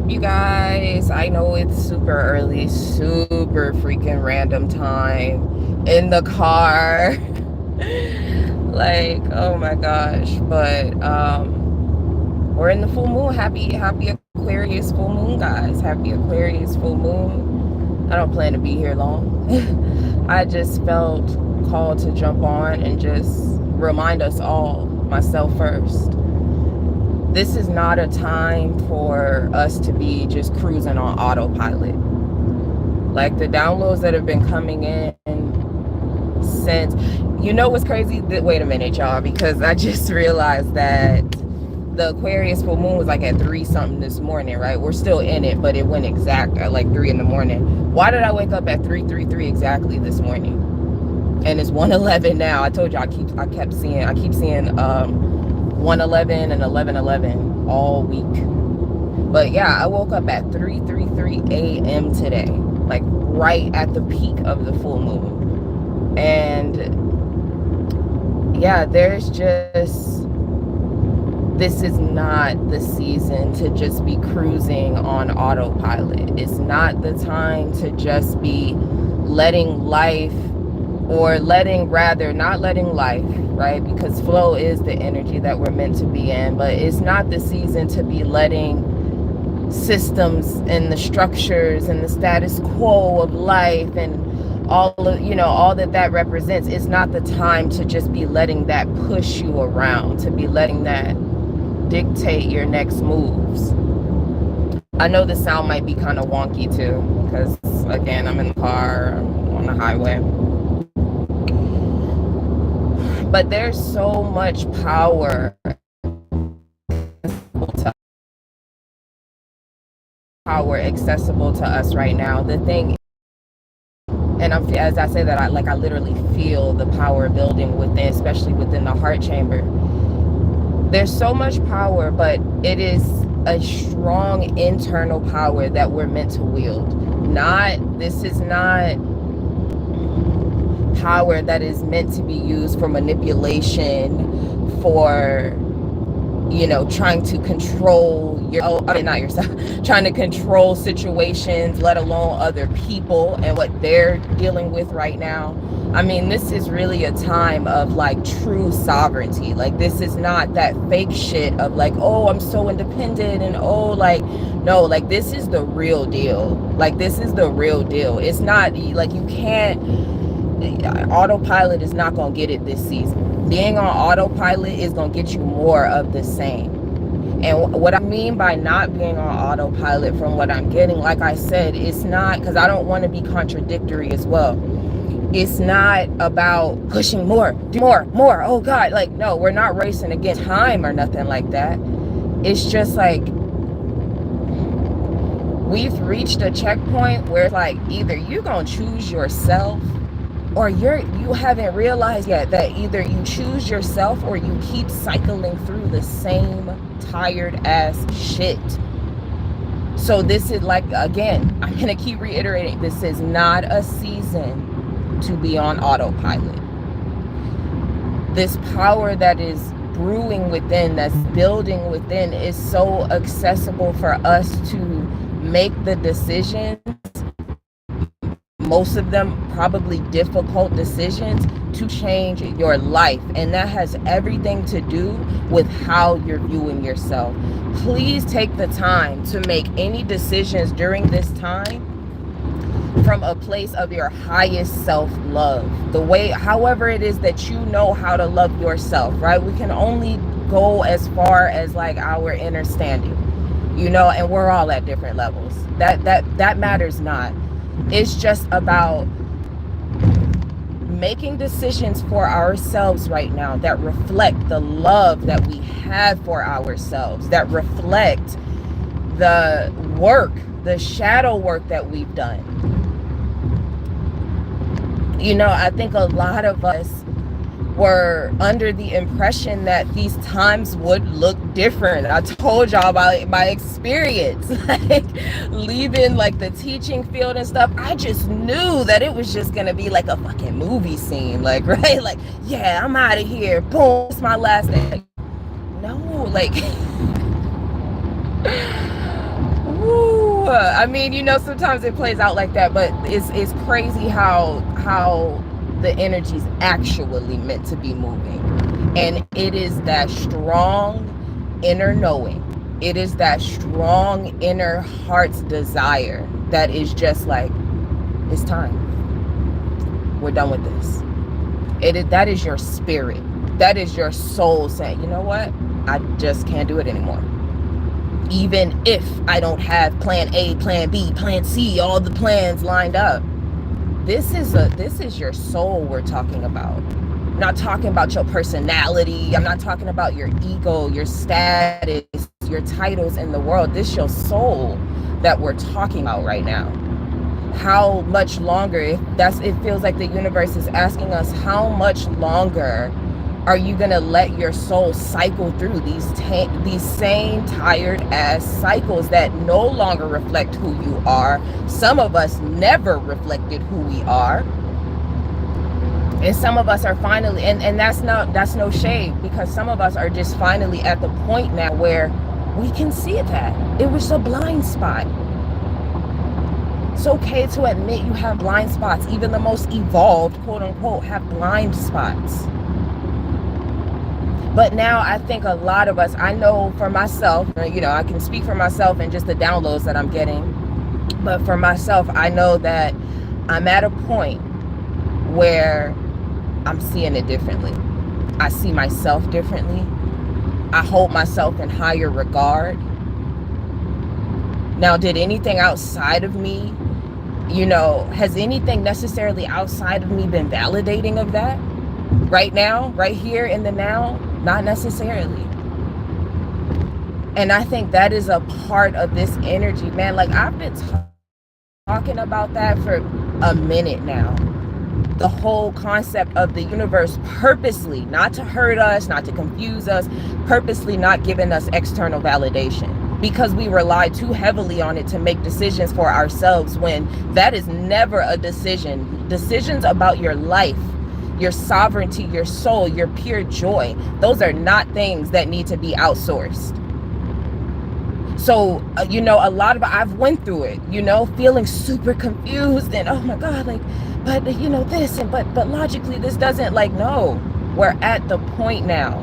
up, you guys? I know it's super early, super freaking random time in the car. Like, oh my gosh. But we're in the full moon. Happy Aquarius full moon, guys. Happy Aquarius full moon. I don't plan to be here long. I just felt called to jump on and just remind us all, myself first. This is not a time for us to be just cruising on autopilot. Like the downloads that have been coming in since, you know what's crazy? Wait a minute, y'all, because I just realized that the Aquarius full moon was like at 3 something this morning, right? We're still in it, but it went exact at like 3 in the morning. Why did I wake up at 3:33 exactly this morning? And it's 1:11 now. I told you I keep seeing 1:11 and 11:11 all week. But yeah, I woke up at 3:33 a.m. today, like right at the peak of the full moon. And yeah, there's just, this is not the season to just be cruising on autopilot. It's not the time to just be letting life, or not letting life, right? Because flow is the energy that we're meant to be in, but it's not the season to be letting systems and the structures and the status quo of life and all of, all that represents. It's not the time to just be letting that push you around, to be letting that dictate your next moves. I know the sound might be kind of wonky too, because again, I'm in the car, I'm on the highway. But there's so much power accessible to us right now. The thing, and as I say that, I literally feel the power building within, especially within the heart chamber. There's so much power, but it is a strong internal power that we're meant to wield. This is not power that is meant to be used for manipulation, for trying to control not yourself, trying to control situations, let alone other people and what they're dealing with right now. I mean, this is really a time of like true sovereignty. Like, this is not that fake shit of like, oh, I'm so independent, and oh, like, no, like, this is the real deal. Like, this is the real deal. It's not like, you can't, autopilot is not gonna get it this season. Being on autopilot is gonna get you more of the same. And what I mean by not being on autopilot, from what I'm getting, like I said, it's not, because I don't want to be contradictory as well. It's not about pushing more, do more. Oh God, like, no, we're not racing against time or nothing like that. It's just like, we've reached a checkpoint where like, either you're gonna choose yourself, or you haven't realized yet that either you choose yourself or you keep cycling through the same tired ass shit. So this is like, again, I'm gonna keep reiterating, this is not a season to be on autopilot. This power that is brewing within, that's building within, is so accessible for us to make the decisions, most of them probably difficult decisions, to change your life. And that has everything to do with how you're viewing yourself. Please take the time to make any decisions during this time from a place of your highest self-love. The way, however it is that you know how to love yourself, right? We can only go as far as like our understanding, and we're all at different levels. That matters not. It's just about making decisions for ourselves right now that reflect the love that we have for ourselves, that reflect the work, the shadow work that we've done. I think a lot of us were under the impression that these times would look different. I told y'all about my experience, like leaving like the teaching field and stuff. I just knew that it was just gonna be like a fucking movie scene, like, right? Like, yeah, I'm out of here. Boom, it's my last day. No, like, I mean, sometimes it plays out like that, but it's crazy how the energy's actually meant to be moving. And it is that strong inner knowing. It is that strong inner heart's desire that is just like, it's time. We're done with this. That is your spirit. That is your soul saying, you know what? I just can't do it anymore. Even if I don't have plan A, plan B, plan C, all the plans lined up. This is your soul we're talking about. I'm not talking about your personality. I'm not talking about your ego, your status, your titles in the world. This is your soul that we're talking about right now. How much longer? It feels like the universe is asking us, how much longer are you gonna let your soul cycle through these same tired ass cycles that no longer reflect who you are? Some of us never reflected who we are, and some of us are finally, and that's no shade, because some of us are just finally at the point now where we can see that it was a blind spot. It's okay to admit you have blind spots. Even the most evolved, quote unquote, have blind spots. But now I think a lot of us, I know for myself, I can speak for myself and just the downloads that I'm getting. But for myself, I know that I'm at a point where I'm seeing it differently. I see myself differently. I hold myself in higher regard. Now, did anything outside of me, has anything necessarily outside of me been validating of that? Right now, right here in the now? Not necessarily. And I think that is a part of this energy, man. Like, I've been talking about that for a minute now. The whole concept of the universe purposely, not to hurt us, not to confuse us, purposely not giving us external validation, because we rely too heavily on it to make decisions for ourselves, when that is never a decision. Decisions about your life, your sovereignty, your soul, your pure joy, those are not things that need to be outsourced. So, a lot of I've went through it, feeling super confused and, oh my God, like, but this, and but logically this doesn't, like, no, we're at the point now.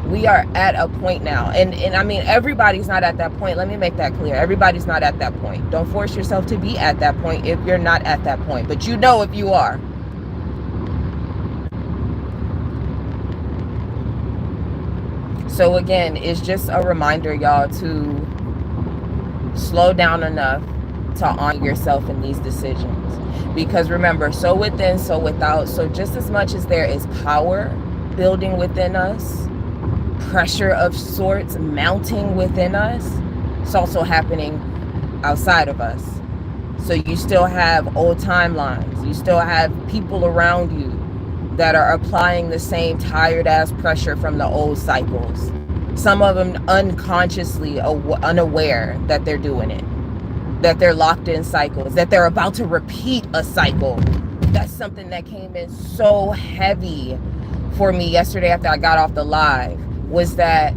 We are at a point now. And I mean, everybody's not at that point. Let me make that clear. Everybody's not at that point. Don't force yourself to be at that point if you're not at that point. But if you are. So again, it's just a reminder, y'all, to slow down enough to honor yourself in these decisions. Because remember, so within, so without. So just as much as there is power building within us, pressure of sorts mounting within us, it's also happening outside of us. So you still have old timelines. You still have people around you that are applying the same tired ass pressure from the old cycles. Some of them unconsciously unaware that they're doing it, that they're locked in cycles, that they're about to repeat a cycle. That's something that came in so heavy for me yesterday after I got off the live, was that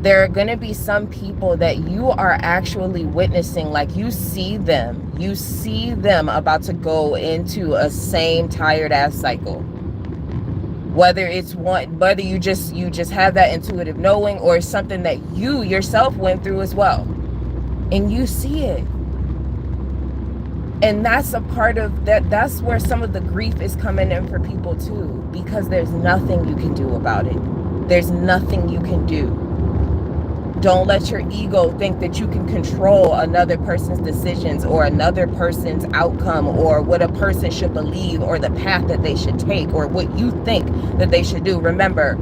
there are going to be some people that you are actually witnessing, like you see them about to go into a same tired ass cycle. Whether you just have that intuitive knowing, or it's something that you yourself went through as well, and you see it. And that's a part of that. That's where some of the grief is coming in for people too, because there's nothing you can do about it. There's nothing you can do. Don't let your ego think that you can control another person's decisions, or another person's outcome, or what a person should believe, or the path that they should take, or what you think that they should do. Remember,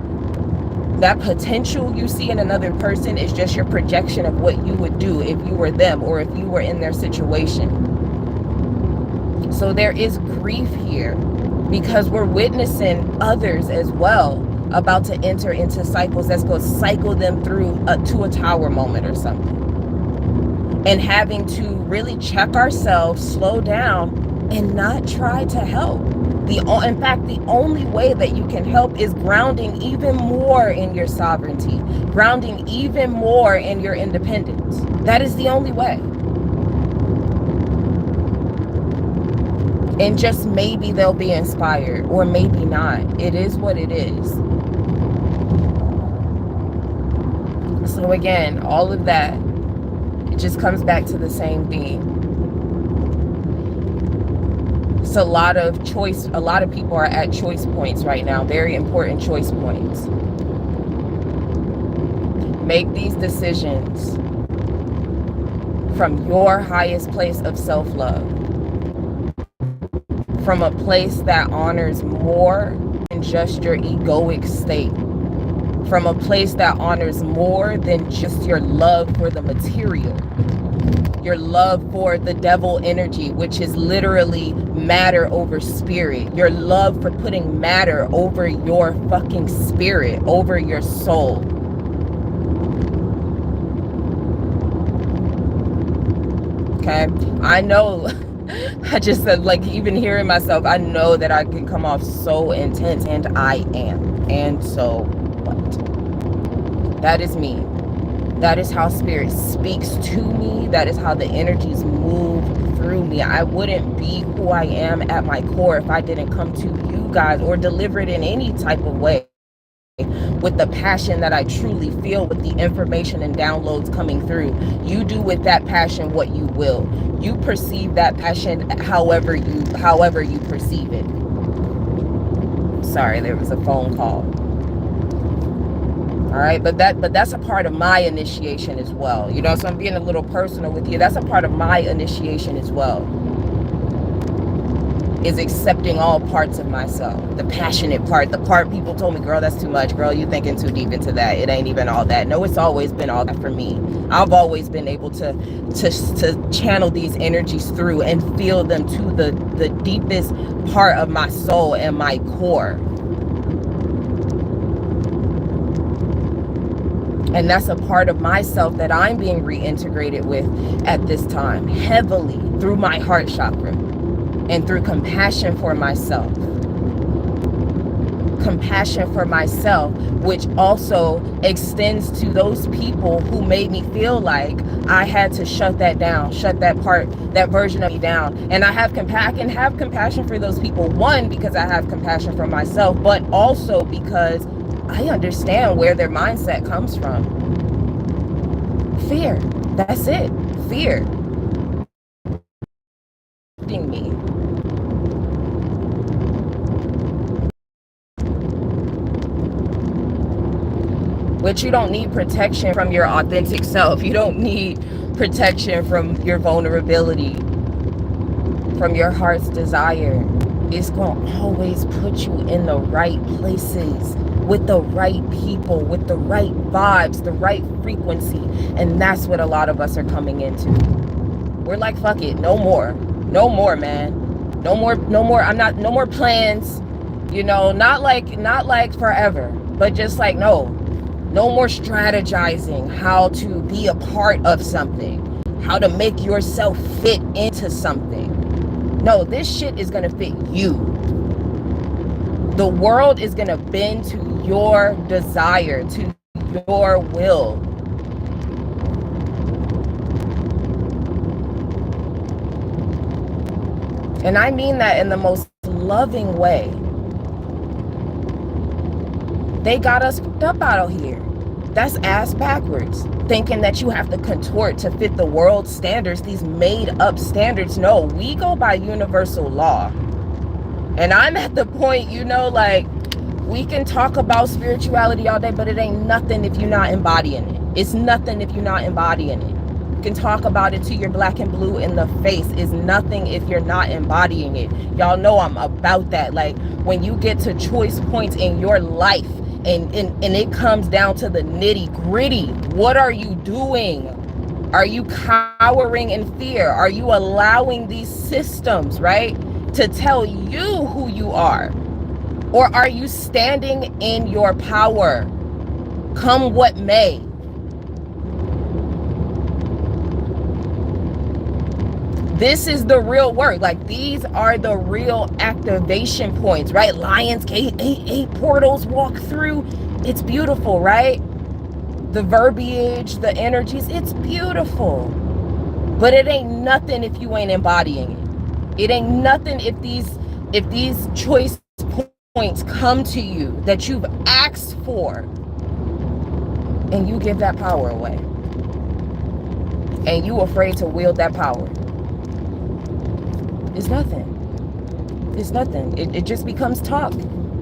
that potential you see in another person is just your projection of what you would do if you were them, or if you were in their situation. So there is grief here, because we're witnessing others as well about to enter into cycles that's going to cycle them through to a tower moment or something. And having to really check ourselves, slow down, and not try to help. In fact, the only way that you can help is grounding even more in your sovereignty, grounding even more in your independence. That is the only way. And just maybe they'll be inspired, or maybe not. It is what it is. So again, all of that, it just comes back to the same thing. It's a lot of choice. A lot of people are at choice points right now, very important choice points. Make these decisions from your highest place of self-love, from a place that honors more than just your egoic state, from a place that honors more than just your love for the material, your love for the devil energy, which is literally matter over spirit, your love for putting matter over your fucking spirit, over your soul. Okay, I know. I just said, like, even hearing myself, I know that I can come off so intense, and I am. And so what? That is me. That is how spirit speaks to me. That is how the energies move through me. I wouldn't be who I am at my core if I didn't come to you guys or deliver it in any type of way with the passion that I truly feel, with the information and downloads coming through. You do with that passion what you will. You perceive that passion however you perceive it. Sorry, there was a phone call. All right, but that's a part of my initiation as well. You know, so I'm being a little personal with you. That's a part of my initiation as well. Is accepting all parts of myself. The passionate part, the part people told me, girl, that's too much. Girl, you thinking too deep into that. It ain't even all that. No, it's always been all that for me. I've always been able to channel these energies through and feel them to the deepest part of my soul and my core. And that's a part of myself that I'm being reintegrated with at this time, heavily through my heart chakra. And through compassion for myself. Compassion for myself, which also extends to those people who made me feel like I had to shut that down, shut that part, that version of me down. And I have compassion for those people. One, because I have compassion for myself, but also because I understand where their mindset comes from. Fear. That's it. Fear. Me. But you don't need protection from your authentic self. You don't need protection from your vulnerability, from your heart's desire. It's going to always put you in the right places, with the right people, with the right vibes, the right frequency. And that's what a lot of us are coming into. We're like, fuck it, no more. No more, man. No more, no more plans. You know, not like forever, but just like, no more strategizing how to be a part of something, how to make yourself fit into something. No, this shit is gonna fit you. The world is gonna bend to your desire, to your will. And I mean that in the most loving way. They got us fucked up out here. That's ass backwards. Thinking that you have to contort to fit the world's standards, these made up standards. No, we go by universal law. And I'm at the point, you know, like, we can talk about spirituality all day, but it ain't nothing if you're not embodying it. It's nothing if you're not embodying it. You can talk about it to your black and blue in the face. It's nothing if you're not embodying it. Y'all know I'm about that. Like, when you get to choice points in your life, and it comes down to the nitty gritty. What are you doing? Are you cowering in fear? Are you allowing these systems, right, to tell you who you are? Or are you standing in your power, come what may? This is the real work. Like, these are the real activation points, right? Lions Gate, 8 portals walk through. It's beautiful, right? The verbiage, the energies, it's beautiful. But it ain't nothing if you ain't embodying it. It ain't nothing if these choice points come to you that you've asked for, and you give that power away, and you afraid to wield that power. It's nothing. It's nothing. It just becomes talk.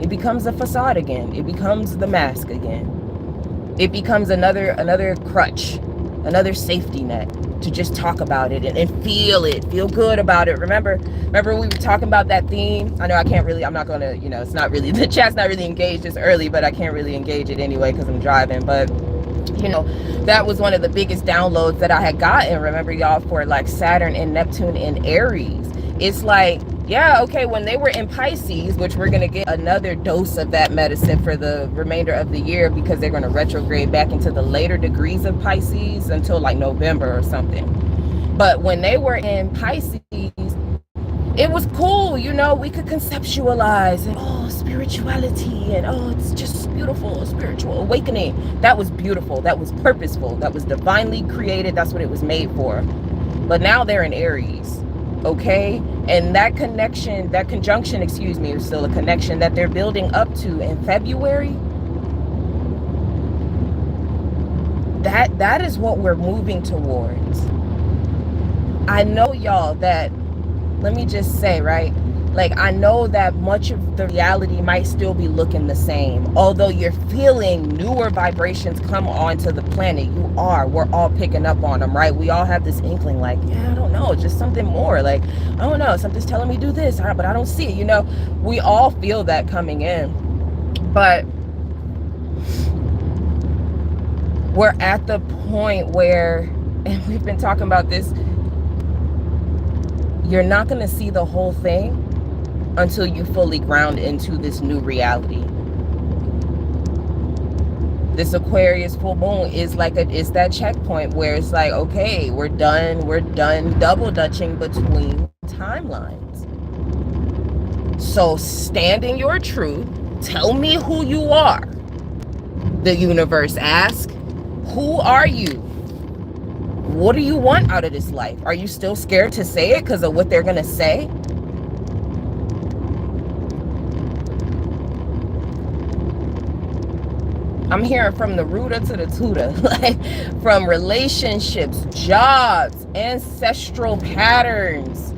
It becomes a facade again. It becomes the mask again. It becomes another crutch, another safety net to just talk about it and feel good about it. Remember we were talking about that theme? I know I'm not gonna, it's not really, the chat's not really engaged this early, but I can't really engage it anyway because I'm driving. But that was one of the biggest downloads that I had gotten, remember y'all, for like Saturn and Neptune in Aries. It's like, yeah, okay, when they were in Pisces, which we're going to get another dose of that medicine for the remainder of the year because they're going to retrograde back into the later degrees of Pisces until like November or something. But when they were in Pisces, it was cool, we could conceptualize and spirituality and it's just beautiful, spiritual awakening. That was beautiful. That was purposeful. That was divinely created. That's what it was made for. But now they're in Aries. Okay, and that conjunction, is still a connection that they're building up to in February. That is what we're moving towards. I know, y'all, that, let me just say, right, like, I know that much of the reality might still be looking the same, although you're feeling newer vibrations come onto the planet. We're all picking up on them, right? We all have this inkling, like, yeah, I don't know, just something more, like, I don't know, something's telling me do this, but I don't see it, we all feel that coming in. But we're at the point where, and we've been talking about this, you're not going to see the whole thing until you fully ground into this new reality. This Aquarius full moon is it's that checkpoint where it's like, okay, we're done double dutching between timelines. So stand in your truth. Tell me who you are. The universe asks, who are you? What do you want out of this life? Are you still scared to say it because of what they're going to say? I'm hearing from the rooter to the tutor, like from relationships, jobs, ancestral patterns,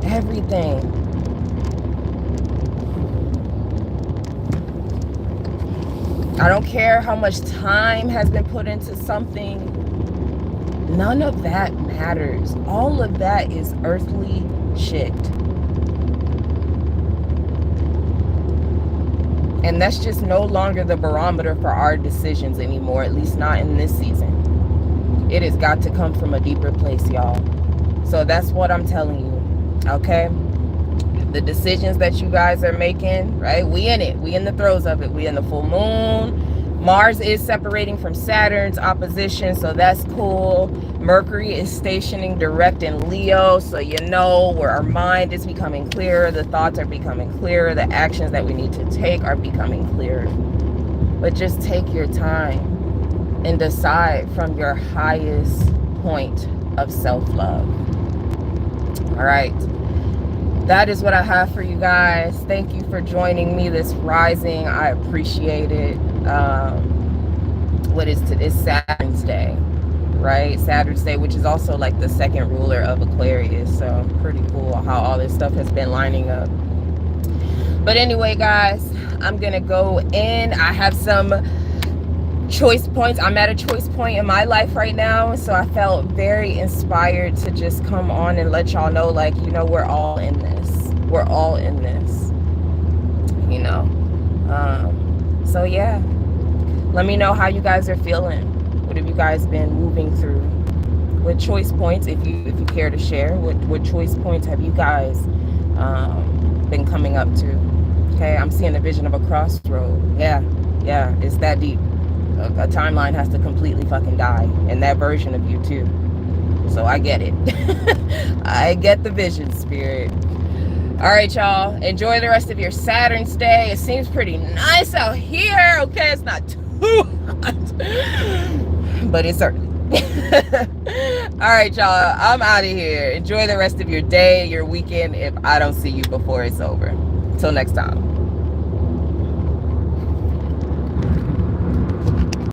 everything. I don't care how much time has been put into something. None of that matters. All of that is earthly shit. And that's just no longer the barometer for our decisions anymore, at least not in this season. It has got to come from a deeper place, y'all. So that's what I'm telling you, okay? The decisions that you guys are making, right? We in it. We in the throes of it. We in the full moon. Mars is separating from Saturn's opposition, so that's cool. Mercury is stationing direct in Leo, so where our mind is becoming clearer, the thoughts are becoming clearer, the actions that we need to take are becoming clearer. But just take your time and decide from your highest point of self-love. All right. That is what I have for you guys. Thank you for joining me this rising. I appreciate it. What is today? It's Saturn's Day, right? Saturn's Day, which is also like the second ruler of Aquarius. So pretty cool how all this stuff has been lining up. But anyway, guys, I'm going to go in. I have some choice points. I'm at a choice point in my life right now, so I felt very inspired to just come on and let y'all know, like, we're all in this. We're all in this, so yeah, let me know how you guys are feeling. What have you guys been moving through? What choice points, if you care to share, what choice points have you guys been coming up to? Okay, I'm seeing a vision of a crossroad. Yeah, it's that deep. A timeline has to completely fucking die, and that version of you too. So I get it. I get the vision, spirit. All right, y'all, enjoy the rest of your Saturn's Day. It seems pretty nice out here. Okay, it's not too hot, but it's early. All right, y'all. I'm out of here. Enjoy the rest of your day, your weekend, if I don't see you before it's over. Till next time.